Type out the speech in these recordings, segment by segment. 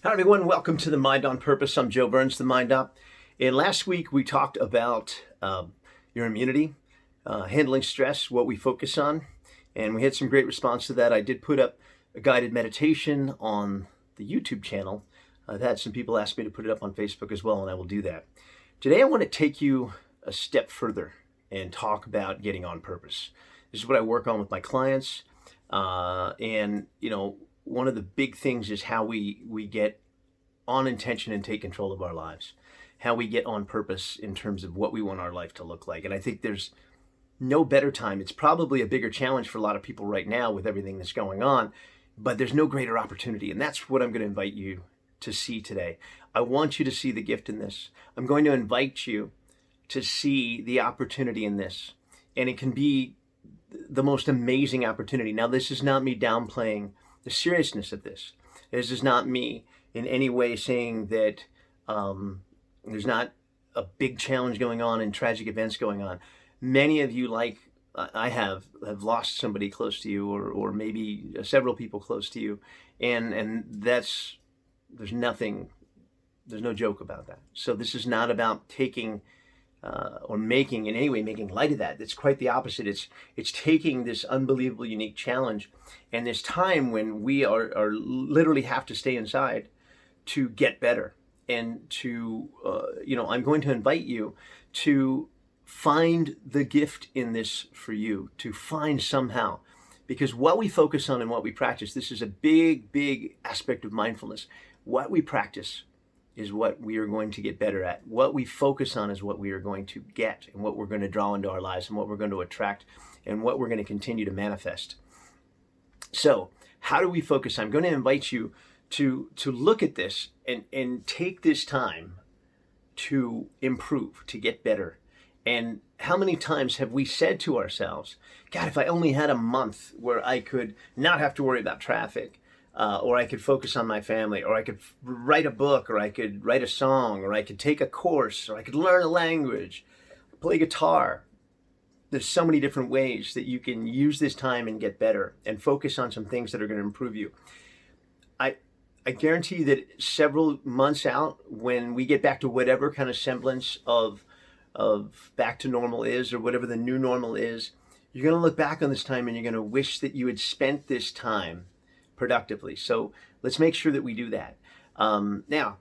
Hi, everyone. Welcome to the Mind on Purpose. I'm Joe Burns, the Mind Up. And last week we talked about your immunity, handling stress, what we focus on. And we had some great response to that. I did put up a guided meditation on the YouTube channel. I've had some people ask me to put it up on Facebook as well, and I will do that. Today I want to take you a step further and talk about getting on purpose. This is what I work on with my clients. One of the big things is how we get on intention and take control of our lives, how we get on purpose in terms of what we want our life to look like. And I think there's no better time. It's probably a bigger challenge for a lot of people right now with everything that's going on, but there's no greater opportunity. And that's what I'm going to invite you to see today. I want you to see the gift in this. I'm going to invite you to see the opportunity in this. And it can be the most amazing opportunity. Now, this is not me downplaying the seriousness of this. This is not me in any way saying that there's not a big challenge going on and tragic events going on. Many of you, like I have lost somebody close to you, or maybe several people close to you, and there's no joke about that. So this is not about taking or making in any way making light of that. It's quite the opposite. It's taking this unbelievable, unique challenge and this time when we are literally have to stay inside to get better. And to I'm going to invite you to find the gift in this for you, to find somehow, because what we focus on and what we practice, this is a big aspect of mindfulness. What we practice is what we are going to get better at. What we focus on is what we are going to get, and what we're going to draw into our lives, and what we're going to attract, and what we're going to continue to manifest. So how do we focus? I'm going to invite you to look at this and take this time to improve, to get better. And how many times have we said to ourselves, God, if I only had a month where I could not have to worry about traffic, or I could focus on my family, or I could write a book, or I could write a song, or I could take a course, or I could learn a language, play guitar. There's so many different ways that you can use this time and get better and focus on some things that are going to improve you. I guarantee you that several months out, when we get back to whatever kind of semblance of back to normal is, or whatever the new normal is, you're going to look back on this time and you're going to wish that you had spent this time productively. So let's make sure that we do that. Now,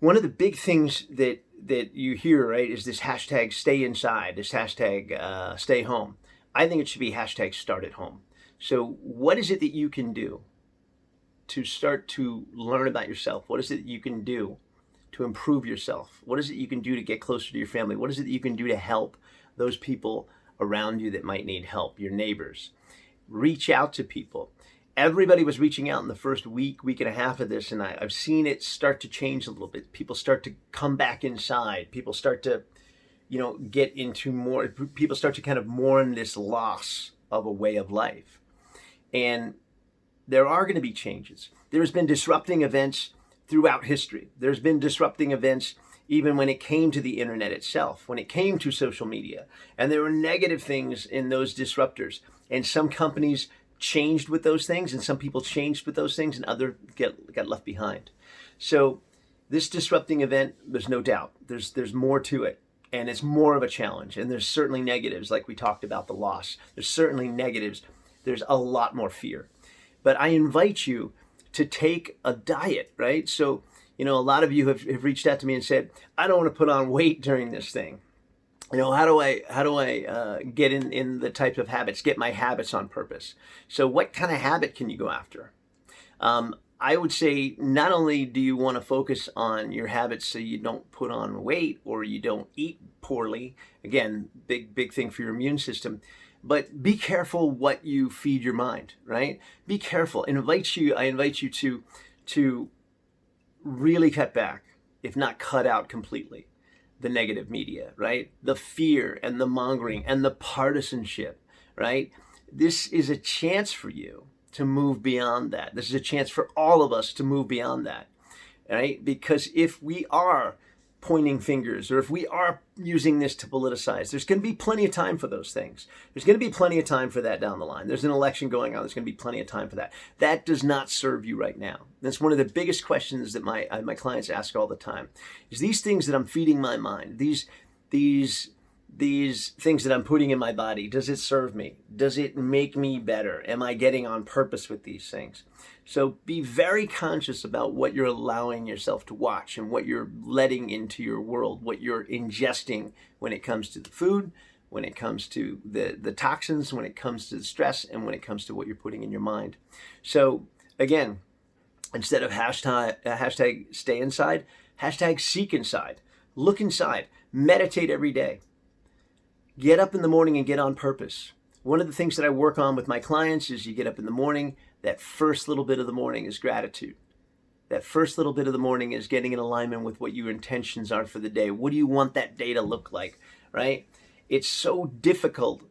one of the big things that you hear, right, is this hashtag stay inside, this hashtag stay home. I think it should be hashtag start at home. So what is it that you can do to start to learn about yourself? What is it that you can do to improve yourself? What is it you can do to get closer to your family? What is it that you can do to help those people around you that might need help, your neighbors? Reach out to people. Everybody was reaching out in the first week and a half of this, and I've seen it start to change a little bit. People start to come back inside. People start to, get into more. People start to kind of mourn this loss of a way of life. And there are going to be changes. There's been disrupting events throughout history. There's been disrupting events even when it came to the internet itself, when it came to social media. And there were negative things in those disruptors. And some companies changed with those things, and some people changed with those things, and others got left behind. So this disrupting event, there's no doubt, there's more to it, and it's more of a challenge. And there's certainly negatives, like we talked about the loss. There's certainly negatives. There's a lot more fear. But I invite you to take a diet, right? So, a lot of you have reached out to me and said, I don't want to put on weight during this thing. How do I get in the types of habits, get my habits on purpose? So what kind of habit can you go after? I would say not only do you want to focus on your habits so you don't put on weight or you don't eat poorly, again, big thing for your immune system, but be careful what you feed your mind, right? Be careful. I invite you to really cut back, if not cut out completely, the negative media, right? The fear and the mongering and the partisanship, right? This is a chance for you to move beyond that. This is a chance for all of us to move beyond that, right? Because if we are pointing fingers, or if we are using this to politicize, there's going to be plenty of time for those things. There's going to be plenty of time for that down the line. There's an election going on. There's going to be plenty of time for that. That does not serve you right now. That's one of the biggest questions that my clients ask all the time. Is these things that I'm feeding my mind, these things that I'm putting in my body, does it serve me? Does it make me better? Am I getting on purpose with these things? So be very conscious about what you're allowing yourself to watch and what you're letting into your world, what you're ingesting when it comes to the food, when it comes to the toxins, when it comes to the stress, and when it comes to what you're putting in your mind. So again, instead of hashtag stay inside, hashtag seek inside. Look inside. Meditate every day. Get up in the morning and get on purpose. One of the things that I work on with my clients is you get up in the morning, that first little bit of the morning is gratitude. That first little bit of the morning is getting in alignment with what your intentions are for the day. What do you want that day to look like, right? It's so difficult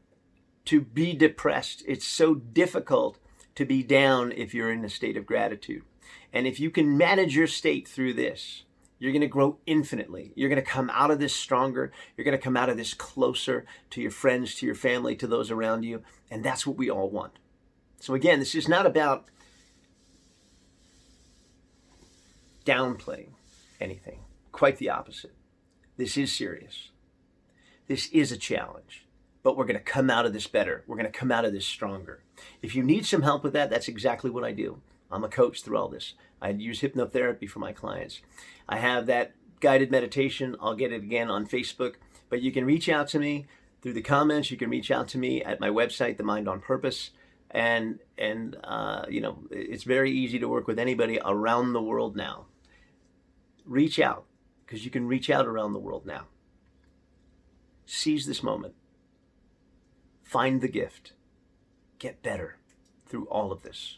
to be depressed. It's so difficult to be down if you're in a state of gratitude. And if you can manage your state through this, you're going to grow infinitely. You're going to come out of this stronger. You're going to come out of this closer to your friends, to your family, to those around you. And that's what we all want. So again, this is not about downplaying anything. Quite the opposite. This is serious. This is a challenge. But we're going to come out of this better. We're going to come out of this stronger. If you need some help with that, that's exactly what I do. I'm a coach through all this. I use hypnotherapy for my clients. I have that guided meditation. I'll get it again on Facebook. But you can reach out to me through the comments. You can reach out to me at my website, The Mind on Purpose. And it's very easy to work with anybody around the world now. Reach out, because you can reach out around the world now. Seize this moment. Find the gift. Get better through all of this.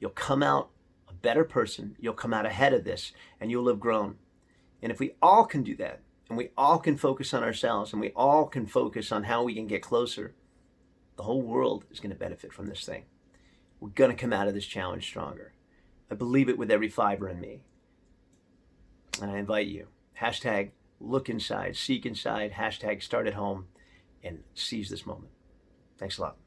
You'll come out a better person. You'll come out ahead of this, and you'll have grown. And if we all can do that, and we all can focus on ourselves, and we all can focus on how we can get closer, the whole world is going to benefit from this thing. We're going to come out of this challenge stronger. I believe it with every fiber in me. And I invite you, hashtag look inside, seek inside, hashtag start at home, and seize this moment. Thanks a lot.